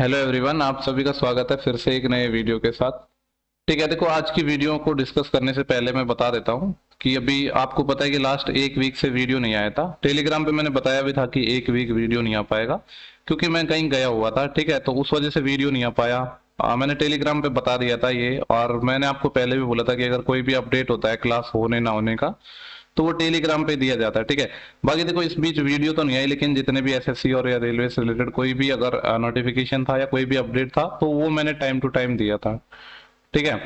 Hello everyone, आप सभी का स्वागत है फिर से एक नए वीडियो के साथ। ठीक है, देखो आज की वीडियो को डिस्कस करने से पहले मैं बता देता हूँ कि अभी आपको पता है कि लास्ट एक वीक से वीडियो नहीं आया था। टेलीग्राम पे मैंने बताया भी था कि एक वीक वीडियो नहीं आ पाएगा क्योंकि मैं कहीं गया हुआ था। ठीक है, तो उस वजह से वीडियो नहीं आ पाया। मैंने टेलीग्राम पे बता दिया था ये, और मैंने आपको पहले भी बोला था कि अगर कोई भी अपडेट होता है क्लास होने ना होने का तो वो टेलीग्राम पे दिया जाता है। ठीक है, बाकी देखो इस बीच वीडियो तो नहीं आई, लेकिन जितने भी एसएससी और या रेलवे से रिलेटेड कोई भी अगर नोटिफिकेशन था या कोई भी अपडेट था तो वो मैंने टाइम टू टाइम दिया था। ठीक है,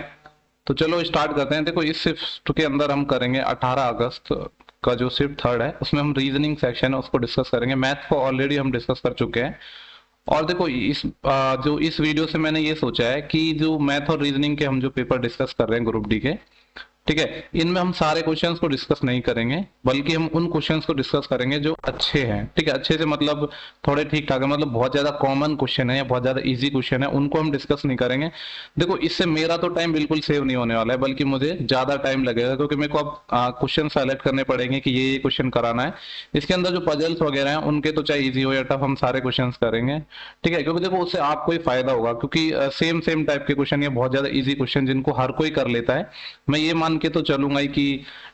तो चलो स्टार्ट करते हैं। देखो इस शिफ्ट के अंदर हम करेंगे 18 अगस्त का जो शिफ्ट थर्ड है उसमें हम रीजनिंग सेक्शन है उसको डिस्कस करेंगे। मैथ को ऑलरेडी हम डिस्कस कर चुके हैं। और देखो जो इस वीडियो से मैंने ये सोचा है कि जो मैथ और रीजनिंग के हम जो पेपर डिस्कस कर रहे हैं ग्रुप डी के, ठीक है, इनमें हम सारे क्वेश्चंस को डिस्कस नहीं करेंगे, बल्कि हम उन क्वेश्चंस को डिस्कस करेंगे जो अच्छे हैं। ठीक है, अच्छे से मतलब थोड़े ठीक ठाक है, मतलब बहुत ज्यादा कॉमन क्वेश्चन है या बहुत ज्यादा इजी क्वेश्चन है उनको हम डिस्कस नहीं करेंगे। देखो इससे मेरा तो टाइम बिल्कुल सेव नहीं होने वाला है, बल्कि मुझे ज्यादा टाइम लगेगा क्योंकि मेरे को अब क्वेश्चन सेलेक्ट करने पड़ेंगे कि ये क्वेश्चन कराना है। इसके अंदर जो पजल्स वगैरह हैं उनके तो चाहे इजी हो या टफ हम सारे क्वेश्चन करेंगे। ठीक है, क्योंकि देखो उससे आपको ही फायदा होगा, क्योंकि सेम सेम टाइप के क्वेश्चन या बहुत ज्यादा इजी क्वेश्चन जिनको हर कोई कर लेता है, मैं ये मान के तो चलूंगा ही कि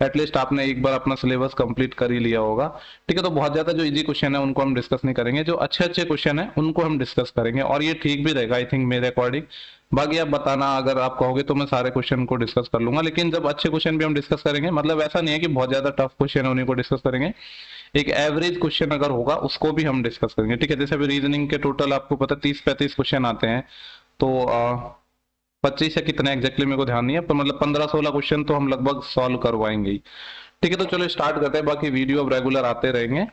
एटलीस्ट आपने एक बार अपना सिलेबस कंप्लीट कर ही लिया होगा। ठीक है, तो बहुत ज्यादा जो इजी क्वेश्चन है उनको हम डिस्कस नहीं करेंगे, जो अच्छे अच्छे क्वेश्चन है उनको हम डिस्कस करेंगे, और ये ठीक भी रहेगा आई थिंक मेरे अकॉर्डिंग। बाकी आप बताना, अगर आप कहोगे तो मैं सारे क्वेश्चन को डिस्कस कर लूंगा, लेकिन जब अच्छे क्वेश्चन भी हम डिस्कस करेंगे, मतलब ऐसा नहीं है कि बहुत ज्यादा टफ क्वेश्चन है उन्हीं को डिस्कस करेंगे। एक एवरेज क्वेश्चन अगर होगा उसको भी हम डिस्कस करेंगे। ठीक है, जैसे अभी रीजनिंग के टोटल आपको पता 30-35 क्वेश्चन आते हैं, तो 25 या कितने एग्जैक्टली मेरे को ध्यान नहीं है, पर मतलब 15-16 क्वेश्चन तो हम लगभग सॉल्व करवाएंगे ही। ठीक है, तो चलो स्टार्ट करते हैं, बाकी वीडियो अब रेगुलर आते रहेंगे।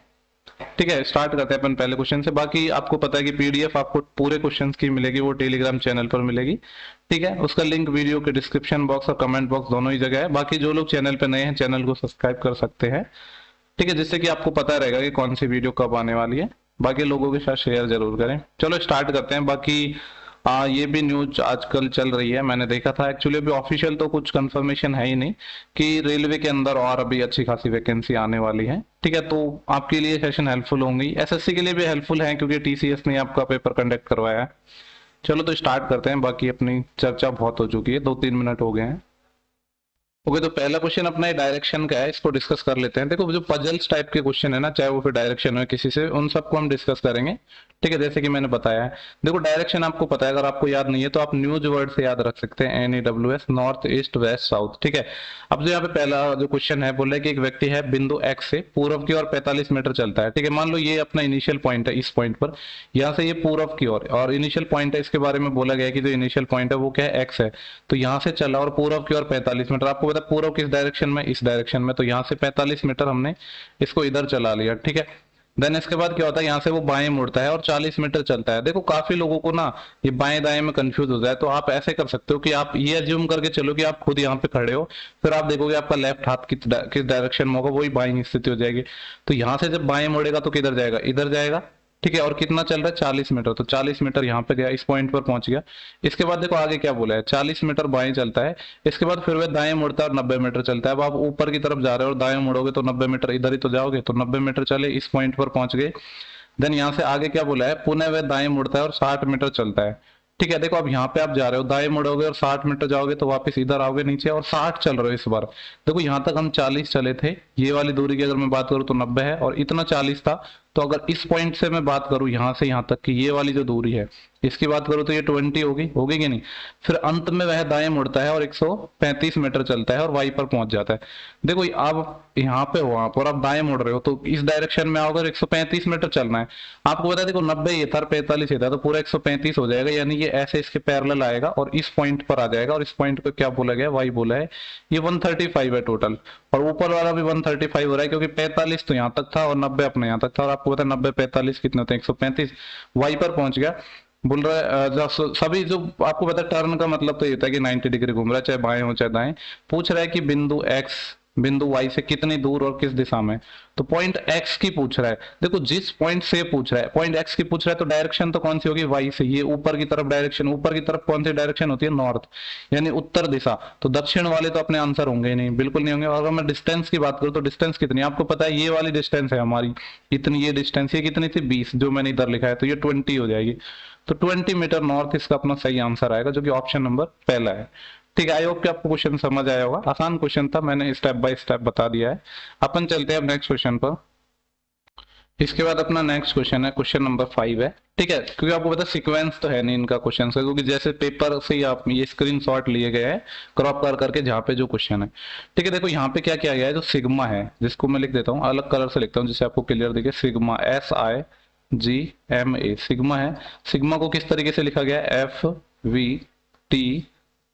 ठीक है, स्टार्ट करते हैं अपन पहले क्वेश्चन से। बाकी आपको पता है कि पीडीएफ आपको पूरे क्वेश्चंस की मिलेगी, वो टेलीग्राम चैनल पर मिलेगी। ठीक है, उसका लिंक वीडियो के डिस्क्रिप्शन बॉक्स और कमेंट बॉक्स दोनों ही जगह है। बाकी जो लोग चैनल पे नए हैं चैनल को सब्सक्राइब कर सकते हैं। ठीक है, जिससे कि आपको पता रहेगा कि कौन सी वीडियो कब आने वाली है। बाकी लोगों के साथ शेयर जरूर करें। चलो स्टार्ट करते हैं। बाकी ये भी न्यूज आजकल चल रही है, मैंने देखा था एक्चुअली, अभी ऑफिशियल तो कुछ कंफर्मेशन है ही नहीं कि रेलवे के अंदर और अभी अच्छी खासी वैकेंसी आने वाली है। ठीक है, तो आपके लिए सेशन हेल्पफुल होंगी, एसएससी के लिए भी हेल्पफुल है क्योंकि टीसीएस ने आपका पेपर कंडक्ट करवाया है। चलो तो स्टार्ट करते हैं, बाकी अपनी चर्चा बहुत हो चुकी है, 2-3 मिनट हो गए हैं। ओके, तो पहला क्वेश्चन अपना डायरेक्शन का है, इसको डिस्कस कर लेते हैं। देखो जो पजल्स टाइप के क्वेश्चन है ना, चाहे वो फिर डायरेक्शन हो किसी से, उन सबको हम डिस्कस करेंगे। ठीक है, जैसे कि मैंने बताया है, देखो डायरेक्शन आपको पता है, अगर आपको याद नहीं है तो आप न्यूज वर्ड से याद रख सकते हैं, NEWS, north east west south. ठीक है, अब जो यहाँ पे पहला जो क्वेश्चन है, बोल रहा है कि एक व्यक्ति है बिंदु एक्स से पूर्व की ओर 45 मीटर चलता है। ठीक है, मान लो ये अपना इनिशियल पॉइंट है, इस पॉइंट पर यहाँ से ये पूर्व की ओर और इनिशियल पॉइंट है, इसके बारे में बोला गया है कि जो इनिशियल पॉइंट है वो क्या है, एक्स है। तो यहाँ से चला और पूर्व की ओर 45 मीटर, आपको पता है पूर्व किस डायरेक्शन में, इस डायरेक्शन में, तो यहाँ से 45 मीटर हमने इसको इधर चला लिया। ठीक है, देन इसके बाद क्या होता है, यहाँ से वो बाएं मुड़ता है और 40 मीटर चलता है। देखो काफी लोगों को ना ये बाएं दाएं में कंफ्यूज हो जाए, तो आप ऐसे कर सकते हो कि आप ये अज्यूम करके चलो कि आप खुद यहाँ पे खड़े हो, फिर आप देखोगे आपका लेफ्ट हाथ किस डायरेक्शन में होगा, वही बाएं स्थिति हो जाएगी। तो यहाँ से जब बाएं मुड़ेगा तो किधर जाएगा, इधर जाएगा। ठीक है, और कितना चल रहा है, 40 मीटर, तो 40 मीटर यहाँ पे गया, इस पॉइंट पर पहुंच गया। इसके बाद देखो आगे क्या बोला है, 40 मीटर बाएं चलता है, इसके बाद फिर वह दाएं मुड़ता है और 90 मीटर चलता है। अब आप ऊपर की तरफ जा रहे हो और दाएं मुड़ोगे तो 90 मीटर इधर ही तो जाओगे, तो 90 मीटर चले, इस पॉइंट पर पहुंच गए। देन यहाँ से आगे क्या बोला है, पुनः वह दाएं मुड़ता है और 60 मीटर चलता है। ठीक है, देखो अब यहाँ पे आप जा रहे हो, दाएं मुड़ोगे और 60 मीटर जाओगे तो वापस इधर आओगे नीचे और 60 चल रहे हो इस बार। देखो यहाँ तक हम 40 चले थे, ये वाली दूरी की अगर मैं बात करूँ तो 90 है और इतना 40 था। तो अगर इस पॉइंट से मैं बात करूं यहाँ से यहाँ तक की ये वाली जो दूरी है, इसकी बात करूं तो ये 20 होगी, होगी कि नहीं। फिर अंत में वह दाएं मुड़ता है और 135 मीटर चलता है और वाई पर पहुंच जाता है। देखो आप यहाँ पे हो, आप और आप दाएं मुड़ रहे हो, तो इस डायरेक्शन में आओगे, 135 मीटर चलना है। आपको बता देखो 90 ये था, 45 ये था, तो पूरा 135 हो जाएगा, यानी ये ऐसे इसके पैरेलल आएगा और इस पॉइंट पर आ जाएगा, और इस पॉइंट को क्या बोला गया, वाई बोला है। ये 135 है टोटल, और ऊपर वाला भी 135 हो रहा है क्योंकि 45 तो यहाँ तक था और 90 अपने यहाँ तक था, और आपको पता है 90-45 कितने होते हैं, 135। वाई पर पहुंच गया। बोल रहा है सभी जो आपको पता है टर्न का मतलब तो ये होता है कि 90 डिग्री घूम रहा है, चाहे बाएं हो चाहे दाएं। पूछ रहा है कि बिंदु एक्स बिंदु वाई से कितनी दूर और किस दिशा में, तो पॉइंट एक्स की पूछ रहा है। देखो जिस पॉइंट से पूछ रहा है, पॉइंट एक्स की पूछ रहा है, तो डायरेक्शन तो कौन सी होगी, वाई से। ये ऊपर की तरफ डायरेक्शन, ऊपर की तरफ कौन सी डायरेक्शन होती है, नॉर्थ, यानी उत्तर दिशा। तो दक्षिण वाले तो अपने आंसर होंगे ही नहीं, बिल्कुल नहीं होंगे। और अगर मैं डिस्टेंस की बात करूं तो डिस्टेंस कितनी, आपको पता है ये वाली डिस्टेंस है हमारी, इतनी, ये डिस्टेंस ये कितनी थी, 20, जो मैंने इधर लिखा है, तो ये 20 हो जाएगी। तो 20 मीटर नॉर्थ इसका अपना सही आंसर आएगा, जो कि ऑप्शन नंबर पहला है। ठीक है, आई होप कि आपको क्वेश्चन समझ आया होगा। आसान क्वेश्चन था, मैंने स्टेप बाय स्टेप बता दिया है। अपन चलते हैं अब नेक्स्ट क्वेश्चन पर। इसके बाद अपना नेक्स्ट क्वेश्चन है, क्वेश्चन नंबर 5 है। ठीक है, क्योंकि आपको पता सीक्वेंस तो है नहीं इनका क्वेश्चन का, क्योंकि जैसे पेपर से ही आप ये स्क्रीनशॉट लिए गए हैं क्रॉप कर करके जहाँ पे जो क्वेश्चन है। ठीक है, देखो यहाँ पे क्या किया गया है, जो सिग्मा है जिसको मैं लिख देता हूँ, अलग कलर से लिखता हूँ जिससे आपको क्लियर दिखे। सिग्मा SIGMA सिग्मा है। सिग्मा को किस तरीके से लिखा गया है,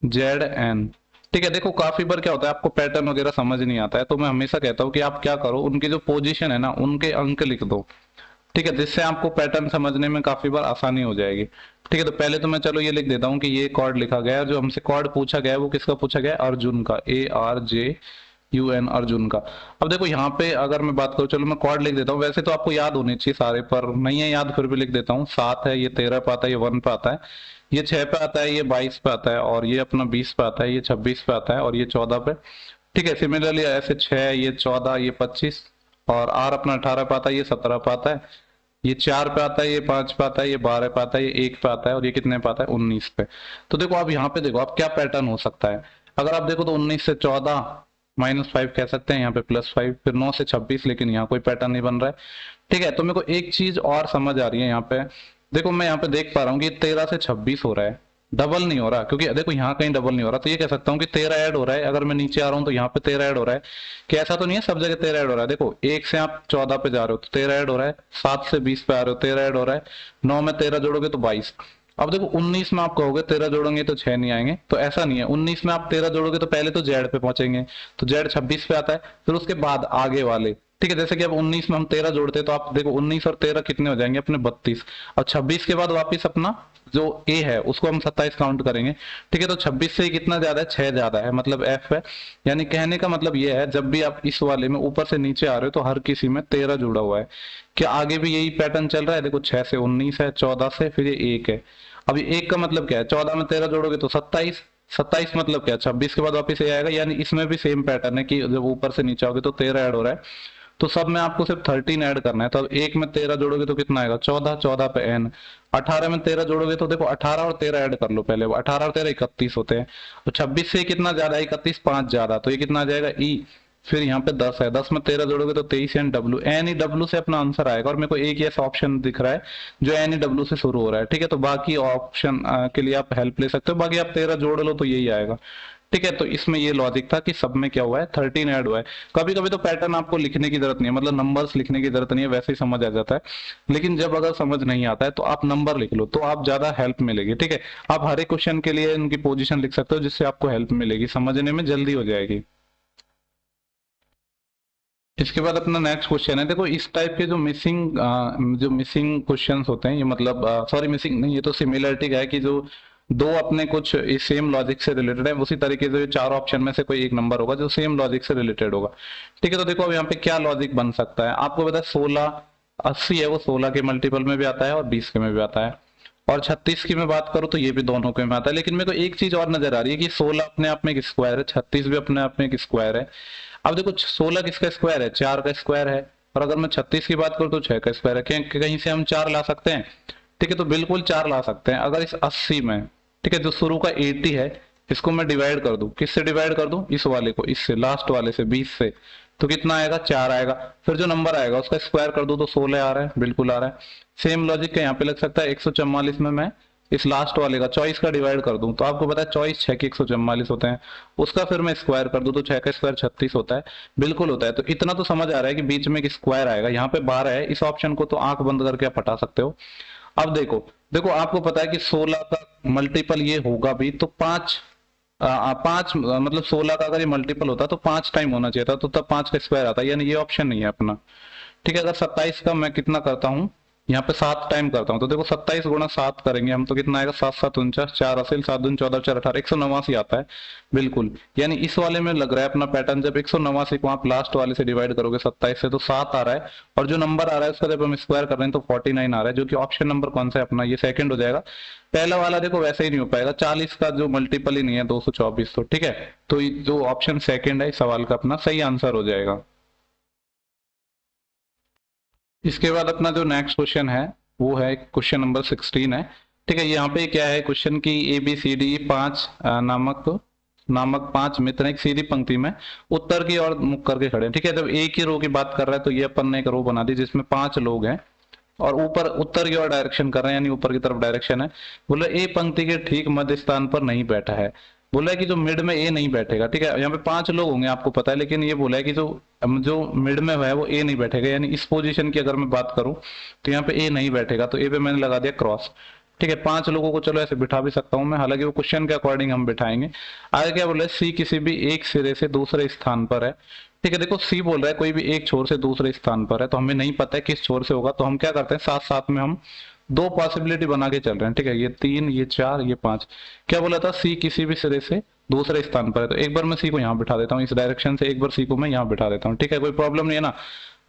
FVTZN। ठीक है, देखो काफी बार क्या होता है आपको पैटर्न वगैरह समझ नहीं आता है, तो मैं हमेशा कहता हूँ कि आप क्या करो, उनकी जो पोजीशन है ना उनके अंक लिख दो। ठीक है, जिससे आपको पैटर्न समझने में काफी बार आसानी हो जाएगी। ठीक है, तो पहले तो मैं चलो ये लिख देता हूँ कि ये कॉर्ड लिखा गया है। जो हमसे कॉर्ड पूछा गया है वो किसका पूछा गया है, अर्जुन का, ARJUN अर्जुन का। अब देखो यहाँ पे अगर मैं बात करूँ, चलो मैं कॉर्ड लिख देता हूँ, वैसे तो आपको याद होनी चाहिए सारे, पर नहीं है याद फिर भी लिख देता हूँ। 7 है, ये 13 पे आता है, ये 1 पे आता है, ये 6 पे आता है, ये 22 पे आता है, और ये अपना 20 पे आता है, ये 26 पे आता है, और ये 14 पे। ठीक है, सिमिलरली ऐसे 6, ये 14, ये 25, और R अपना 18 पे आता है, ये 17 पे आता है, ये 4 पे आता है, ये 5 पे आता है, ये 12 पे आता है, ये 1 पे आता है, और ये कितने पे आता है, 19 पे। तो देखो आप यहाँ पे देखो आप क्या पैटर्न हो सकता है। अगर आप देखो तो 19 से 14 -5 कह सकते हैं, यहाँ पे +5, फिर 9 से 26, लेकिन यहाँ कोई पैटर्न नहीं बन रहा है। ठीक है, तो मेरे को एक चीज और समझ आ रही है यहाँ पे। देखो मैं यहाँ पे देख पा रहा हूँ कि 13 से 26 हो रहा है, डबल नहीं हो रहा, क्योंकि देखो यहाँ कहीं डबल नहीं हो रहा, तो ये कह सकता हूँ कि 13 ऐड हो रहा है। अगर मैं नीचे आ रहा हूँ तो यहाँ पे 13 ऐड हो रहा है, कि ऐसा तो नहीं है सब जगह 13 ऐड हो रहा है। देखो 1 से आप 14 पे जा रहे हो तो 13 ऐड हो रहा है, 7 से 20 पे आ रहे हो 13 ऐड हो रहा है, 9 में 13 जोड़ोगे तो 22। अब देखो 19 में आप कहोगे 13 जोड़ोगे तो 6 नहीं आएंगे, तो ऐसा नहीं है। 19 में आप 13 जोड़ोगे तो पहले तो जेड पे पहुंचेंगे, तो जेड 26 पे आता है, फिर उसके बाद आगे वाले। ठीक है, जैसे कि अब 19 में हम 13 जोड़ते हैं तो आप देखो 19 और 13 कितने हो जाएंगे अपने 32, और 26 के बाद वापिस अपना जो ए है उसको हम 27 काउंट करेंगे। ठीक है, तो 26 से कितना ज्यादा है, 6 ज्यादा है, मतलब एफ है। यानी कहने का मतलब ये है, जब भी आप इस वाले में ऊपर से नीचे आ रहे हो तो हर किसी में 13 जुड़ा हुआ है। क्या आगे भी यही पैटर्न चल रहा है, देखो 6 से 19 है, 14 से फिर ये 1 है। अब ये 1 का मतलब क्या है, 14 में 13 जोड़ोगे तो 27, 27 मतलब क्या, 26 के बाद वापिस ये आएगा। यानी इसमें भी सेम पैटर्न है कि जब ऊपर से नीचे आओगे तो 13 ऐड हो रहा है, तो सब में आपको सिर्फ 13 ऐड करना है। तो अब 1 में 13 जोड़ोगे तो कितना आएगा, 14, 14 पे n। 18 में 13 जोड़ोगे तो देखो 18 और 13 ऐड कर लो पहले, 18 और 13 31 होते हैं। तो 26 से कितना ज्यादा है, 31, 5 ज्यादा, तो ये कितना आ जाएगा ई। फिर यहाँ पे 10 है, 10 में 13 जोड़ोगे तो 23 N W, N E W से अपना आंसर आएगा। और मेरे को एक ही ऐसा ऑप्शन दिख रहा है जो एन ई डब्ल्यू से शुरू हो रहा है। ठीक है, तो बाकी ऑप्शन के लिए आप हेल्प ले सकते हो, बाकी आप 13 जोड़ लो तो यही आएगा। ठीक है, तो इसमें ये लॉजिक था कि सब में क्या हुआ है, 13 ऐड हुआ है। कभी कभी तो पैटर्न आपको लिखने की जरूरत नहीं है, मतलब नंबर्स लिखने की जरूरत नहीं है, वैसे ही समझ आ जाता है। लेकिन जब अगर समझ नहीं आता है तो आप नंबर लिख लो, तो आप ज्यादा हेल्प मिलेगी। ठीक है, आप हर एक क्वेश्चन के लिए उनकी पोजीशन लिख सकते हो, जिससे आपको हेल्प मिलेगी, समझने में जल्दी हो जाएगी। इसके बाद अपना नेक्स्ट क्वेश्चन है। देखो इस टाइप के जो मिसिंग क्वेश्चंस होते हैं, ये मतलब सॉरी मिसिंग नहीं, ये तो सिमिलरिटी का है कि जो दो अपने कुछ इस सेम लॉजिक से रिलेटेड है, उसी तरीके से चार ऑप्शन में से कोई एक नंबर होगा जो सेम लॉजिक से रिलेटेड होगा। ठीक है, तो देखो अब यहाँ पे क्या लॉजिक बन सकता है, आपको पता है 16 80 है, वो 16 के मल्टीपल में भी आता है और 20 के में भी आता है। और 36 की मैं बात करूं तो ये भी दोनों के में आता है। लेकिन मेरे को एक चीज और नजर आ रही है कि 16 अपने आप में एक स्क्वायर है, 36 भी अपने आप में एक स्क्वायर है। अब देखो 16 किसका स्क्वायर है, 4 का स्क्वायर है। और अगर मैं 36 की बात करूं तो 6 का स्क्वायर है। कहीं से हम 4 ला सकते हैं। ठीक है, तो बिल्कुल 4 ला सकते हैं। अगर इस 80 में, ठीक है, जो शुरू का 80 है, इसको मैं डिवाइड कर दूं, किससे डिवाइड कर दूं, इस वाले को इससे, लास्ट वाले से 20 से, तो कितना आएगा, 4 आएगा। फिर जो नंबर आएगा उसका स्क्वायर कर दूं तो 16 आ रहा है, बिल्कुल आ रहा है। सेम लॉजिक का यहाँ पे लग सकता है। 144 में मैं इस लास्ट वाले का 24 का डिवाइड कर दूं तो आपको पता है 24 6 के 144 होते हैं, उसका फिर मैं स्क्वायर कर दूं तो 6 का स्क्वायर 36 होता है, बिल्कुल होता है। तो इतना तो समझ आ रहा है कि बीच में एक स्क्वायर आएगा। यहाँ पे 12 है, इस ऑप्शन को तो आंख बंद करके आप हटा सकते हो। अब देखो देखो आपको पता है कि 16 का मल्टीपल ये होगा भी तो 5, 5 मतलब 16 का अगर ये मल्टीपल होता तो 5 टाइम होना चाहिए था, तो तब 5 का स्क्वायर आता, यानी ये ऑप्शन नहीं है अपना। ठीक है, अगर 27 का मैं कितना करता हूँ, यहाँ पे 7 टाइम करता हूँ, तो देखो 27 गुणा 7 करेंगे हम तो कितना आएगा, 7 7 49, 4 असील, 7 दून 14, 4 18, 189 आता है, बिल्कुल। यानी इस वाले में लग रहा है अपना पैटर्न, जब 189 को आप लास्ट वाले से डिवाइड करोगे 27 से तो 7 आ रहा है, और जो नंबर आ रहा है उसका जब हम स्क्वायर कर रहे हैं तो 49 आ रहा है, जो कि ऑप्शन नंबर कौन सा है अपना, ये सेकंड हो जाएगा। पहला वाला देखो वैसे ही नहीं हो पाएगा, 40 का जो मल्टीपल ही नहीं है 224, तो ठीक है, तो जो ऑप्शन सेकंड है इस सवाल का अपना सही आंसर हो जाएगा। इसके बाद अपना जो नेक्स्ट क्वेश्चन है वो है क्वेश्चन नंबर 16 है। ठीक है, यहाँ पे क्या है क्वेश्चन की ए बी सी डी पांच नामक पांच मित्र एक सीधी पंक्ति में उत्तर की ओर मुख करके खड़े हैं। ठीक है, जब एक ही रो की बात कर रहा है तो ये अपन ने एक रो बना दी जिसमें पांच लोग हैं और ऊपर उत्तर की ओर डायरेक्शन कर रहे हैं, यानी ऊपर की तरफ डायरेक्शन है। बोले ए पंक्ति के ठीक मध्य स्थान पर नहीं बैठा है। बोला है कि जो मिड में ए नहीं बैठेगा। ठीक है, यहाँ पे पांच लोग होंगे आपको पता है, लेकिन ये बोला है कि जो जो मिड में है वो ए नहीं बैठेगा, यानी इस पोजीशन की अगर मैं बात करूं तो यहाँ पे ए नहीं बैठेगा, तो ए पे मैंने लगा दिया क्रॉस। ठीक है, पांच लोगों को चलो ऐसे बिठा भी सकता हूं मैं, हालांकि वो क्वेश्चन के अकॉर्डिंग हम बिठाएंगे। आगे क्या बोल रहा है, सी किसी भी एक सिरे से दूसरे स्थान पर है। ठीक है, देखो सी बोल रहा है कोई भी एक छोर से दूसरे स्थान पर है, तो हमें नहीं पता है किस छोर से होगा, तो हम क्या करते हैं साथ साथ में हम दो पॉसिबिलिटी बना के चल रहे हैं। ठीक है, ये तीन, ये चार, ये पांच। क्या बोला था, सी किसी भी सिरे से दूसरे स्थान पर है, तो एक बार मैं सी को यहाँ बिठा देता हूँ इस डायरेक्शन से, एक बार सी को मैं यहाँ बिठा देता हूँ। ठीक है, कोई प्रॉब्लम नहीं है ना।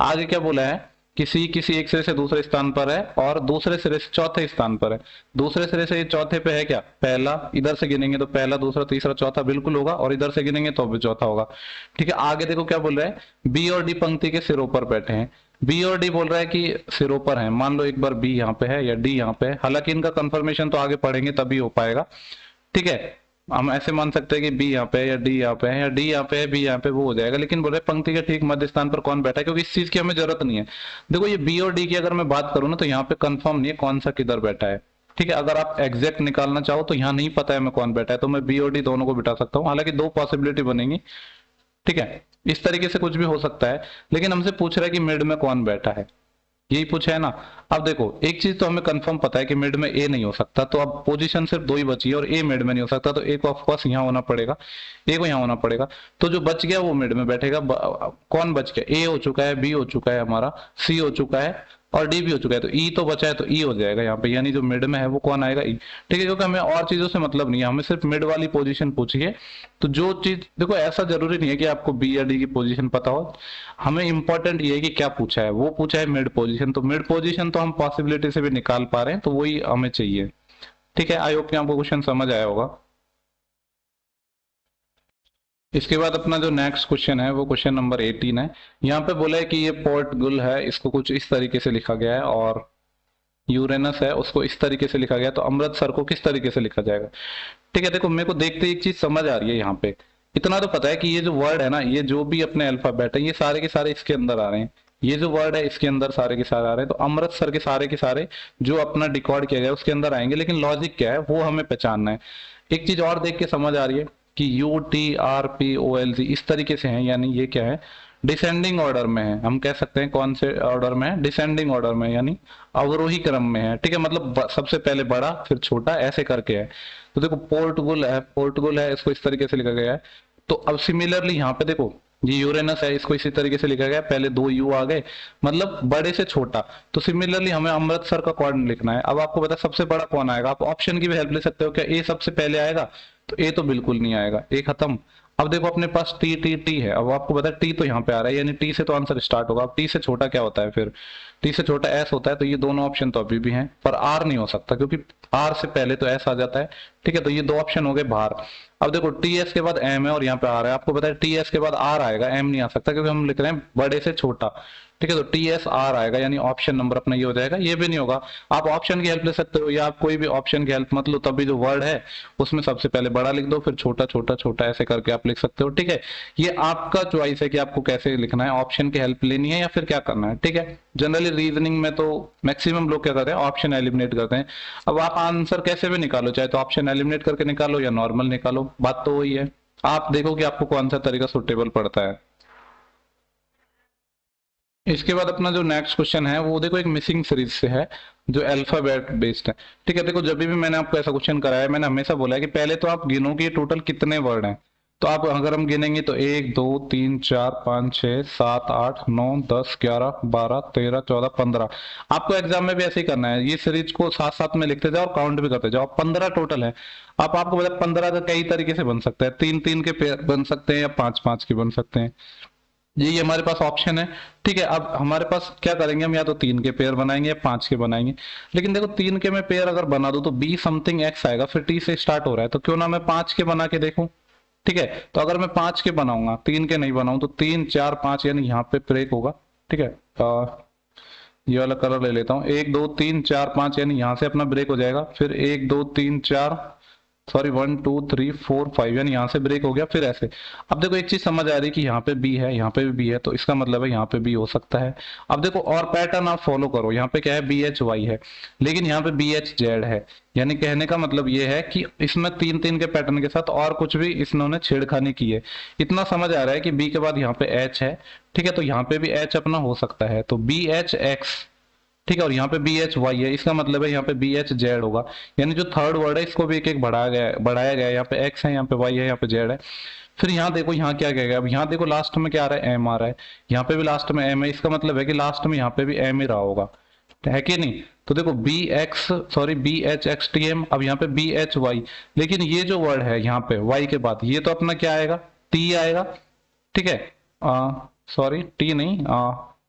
आगे क्या बोला है, किसी एक सिरे से दूसरे स्थान पर है और दूसरे सिरे से चौथे स्थान पर है। दूसरे सिरे से ये चौथे पे है क्या, पहला, इधर से गिनेंगे तो पहला, दूसरा, तीसरा, चौथा बिल्कुल होगा, और इधर से गिनेंगे तो भी चौथा होगा। ठीक है, आगे देखो क्या बोल रहा है, बी और डी पंक्ति के सिरों पर बैठे हैं। बी और डी बोल रहा है कि सिरों पर है, मान लो एक बार बी यहाँ पे है या डी यहाँ पे है, हालांकि इनका कंफर्मेशन तो आगे पढ़ेंगे तभी हो पाएगा। ठीक है, हम ऐसे मान सकते हैं कि बी यहाँ पे है या डी यहाँ पे है या डी यहाँ पे है बी यहाँ पे, वो हो जाएगा। लेकिन बोले पंक्ति के ठीक मध्य स्थान पर कौन बैठा है, क्योंकि इस चीज की हमें जरूरत नहीं है। देखो ये बी और डी की अगर मैं बात करूँ ना तो यहाँ पे कंफर्म नहीं है कौन सा किधर बैठा है। ठीक है, अगर आप एग्जैक्ट निकालना चाहो तो यहाँ नहीं पता है मैं कौन बैठा है, तो मैं बी और डी दोनों को बिठा सकता हूँ, हालांकि दो पॉसिबिलिटी बनेंगी। ठीक है, इस तरीके से कुछ भी हो सकता है, लेकिन हमसे पूछ रहा है कि मिड में कौन बैठा है, यही पूछा है ना। अब देखो एक चीज तो हमें कंफर्म पता है कि मिड में ए नहीं हो सकता, तो अब पोजीशन सिर्फ दो ही बची है और ए मिड में नहीं हो सकता, तो ए को ऑफकोर्स यहाँ होना पड़ेगा, ए को यहाँ होना पड़ेगा। तो जो बच गया वो मिड में बैठेगा। कौन बच गया, ए हो चुका है, बी हो चुका है हमारा, सी हो चुका है और डी भी हो चुका है, तो ई तो बचा है, तो ई हो जाएगा यहाँ पे, यानी जो मिड में है वो कौन आएगा, ई। ठीक है, क्योंकि हमें और चीजों से मतलब नहीं है, हमें सिर्फ मिड वाली पोजीशन पूछी है। तो जो चीज देखो, ऐसा जरूरी नहीं है कि आपको बी या डी की पोजीशन पता हो, हमें इंपॉर्टेंट ये है कि क्या पूछा है, वो पूछा है मिड पोजीशन, तो मिड पोजीशन तो हम पॉसिबिलिटी से भी निकाल पा रहे हैं, तो वही हमें चाहिए। ठीक है, आई होप कि आपको क्वेश्चन समझ आया होगा। इसके बाद अपना जो नेक्स्ट क्वेश्चन है वो क्वेश्चन नंबर 18 है। यहाँ पे बोला है कि ये पोर्टुगल है, इसको कुछ इस तरीके से लिखा गया है, और यूरेनस है उसको इस तरीके से लिखा गया, तो अमृतसर को किस तरीके से लिखा जाएगा। ठीक है, देखो मेरे को देखते ही एक चीज समझ आ रही है, यहाँ पे इतना तो पता है कि ये जो वर्ड है ना, ये जो भी अपने अल्फाबेट है ये सारे के सारे इसके अंदर आ रहे हैं, ये जो वर्ड है इसके अंदर सारे के सारे आ रहे हैं, तो अमृतसर के सारे जो अपना डिकॉर्ड किया गया उसके अंदर आएंगे, लेकिन लॉजिक क्या है वो हमें पहचानना है। एक चीज और देख के समझ आ रही है कि U T R P O L G इस तरीके से है, यानी ये क्या है, डिसेंडिंग ऑर्डर में है। हम कह सकते हैं कौन से ऑर्डर में है, डिसेंडिंग ऑर्डर में, यानी अवरोही क्रम में है। ठीक है, मतलब सबसे पहले बड़ा फिर छोटा ऐसे करके है। तो देखो पोर्टुगल है इसको इस तरीके से लिखा गया है। तो अब सिमिलरली यहाँ पे देखो ये यूरेनस है, इसको इसी तरीके से लिखा गया है, पहले दो यू आ गए, मतलब बड़े से छोटा। तो सिमिलरली हमें अमृतसर का कौन लिखना है। अब आपको पता है सबसे बड़ा कौन आएगा, आप ऑप्शन की भी हेल्प ले सकते हो, क्या ए सबसे पहले आएगा, तो ए तो बिल्कुल नहीं आएगा, ए खत्म। अब देखो अपने पास टी टी टी है, अब आपको पता है टी तो यहाँ पे आ रहा है, यानी टी से तो आंसर स्टार्ट होगा। अब टी से छोटा क्या होता है, फिर टी से छोटा एस होता है, तो ये दोनों ऑप्शन तो अभी भी हैं, पर आर नहीं हो सकता क्योंकि आर से पहले तो एस आ जाता है। ठीक है, तो ये दो ऑप्शन हो गए बाहर। अब देखो टी एस के बाद एम है और यहाँ पे आर है, आपको पता है टी एस के बाद आर आएगा, एम नहीं आ सकता क्योंकि हम लिख रहे हैं बड़े से छोटा। ठीक है, तो टी एस आर आएगा, यानी ऑप्शन नंबर अपना ये हो जाएगा। ये भी नहीं होगा, आप ऑप्शन की हेल्प ले सकते हो, या आप कोई भी ऑप्शन की हेल्प मत लो, तभी जो वर्ड है उसमें सबसे पहले बड़ा लिख दो, फिर छोटा छोटा छोटा ऐसे करके आप लिख सकते हो। ठीक है, ये आपका चॉइस है कि आपको कैसे लिखना है, ऑप्शन की हेल्प लेनी है या फिर क्या करना है। ठीक है, जनरली रीजनिंग में तो मैक्सिमम लोग क्या करते हैं, ऑप्शन एलिमिनेट करते हैं। अब आप आंसर कैसे भी निकालो, चाहे तो ऑप्शन एलिमिनेट करके निकालो या नॉर्मल निकालो, बात तो वही है। आप देखो कि आपको कौन सा तरीका सुटेबल पड़ता है। इसके बाद अपना जो नेक्स्ट क्वेश्चन है वो देखो एक मिसिंग सीरीज से है, जो अल्फाबेट बेस्ड है। ठीक है, देखो जब भी मैंने आपको ऐसा क्वेश्चन कराया, मैंने हमेशा बोला है कि पहले तो आप गिनो कि टोटल कितने वर्ड हैं। तो आप अगर हम गिनेंगे तो 1 2 3 4 5 6 7 8 9 10 11 12 13 14 15। आपको एग्जाम में भी ऐसे ही करना है, ये सीरीज को साथ साथ में लिखते जाओ और काउंट भी करते जाओ। 15 टोटल है। अब आपको पता है 15 का कई तरीके से बन सकता है, 3 3 के पेयर बन सकते हैं या 5 5 के बन सकते हैं, ये हमारे पास ऑप्शन है। ठीक है, अब हमारे पास क्या करेंगे, हम या तो 3 के पेयर बनाएंगे या 5 के बनाएंगे। लेकिन देखो 3 के मैं पेयर अगर बना दूं तो बी समथिंग एक्स आएगा, फिर टी से स्टार्ट हो रहा है, तो क्यों ना मैं 5 के बना के देखूं। ठीक है, तो अगर मैं 5 के बनाऊंगा, 3 के नहीं बनाऊं, तो 3 4 5 यानी यहाँ पे ब्रेक होगा। ठीक है, ये वाला कलर ले लेता हूँ, 1 2 3 4 5, यानी यहाँ से अपना ब्रेक हो जाएगा। फिर 1 2 3 4, सॉरी 1 2 3 4 5, यानी यहाँ से ब्रेक हो गया। फिर ऐसे, अब देखो एक चीज समझ आ रही है कि यहाँ पे बी है, यहाँ पे भी बी है, तो इसका मतलब है यहाँ पे बी हो सकता है। अब देखो और पैटर्न आप फॉलो करो, यहाँ पे क्या है, बी एच वाई है, लेकिन यहाँ पे बी एच जेड है। यानी कहने का मतलब ये है कि इसमें 3 3 के पैटर्न के साथ और कुछ भी इन्होंने छेड़खानी की है। इतना समझ आ रहा है कि बी के बाद यहाँ पे एच है, ठीक है, तो यहाँ पे भी एच अपना हो सकता है, तो बी एच एक्स, ठीक है, और यहाँ पे बी एच वाई है, इसका मतलब है यहाँ पे बी एच जेड होगा। यानी जो थर्ड वर्ड है इसको भी एक एक बढ़ाया गया है, यहाँ पे एक्स है, यहाँ पे वाई है, यहाँ पे जेड है। फिर यहाँ देखो यहाँ क्या कहेगा, अब यहाँ देखो लास्ट में क्या आ रहा है, एम आ रहा है, यहाँ पे भी लास्ट में एम है, इसका मतलब है कि लास्ट में यहाँ पे भी एम ही रहा होगा, है कि नहीं। तो देखो B X, sorry B H X T M, अब यहाँ पे बी एच वाई, लेकिन ये जो वर्ड है यहाँ पे वाई के बाद, ये तो अपना क्या आएगा, टी आएगा, ठीक है, सॉरी टी नहीं,